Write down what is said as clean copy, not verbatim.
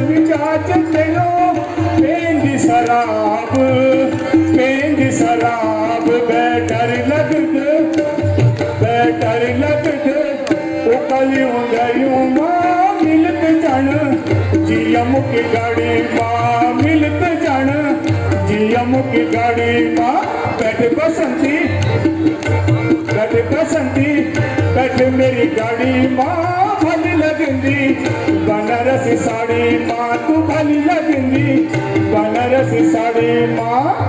मिजाज तेरो पेंदी शराब बैठर लग दे उकलियों गयूं मां मिलत जन जियम की गाड़ी मां मिलत जन जियम की गाड़ी मां बैठ बसंती बैठ मेरी गाड़ी मां भली लगंदी बनारसी साड़ी मां तू भली लगंदी बनारसी साड़ी मां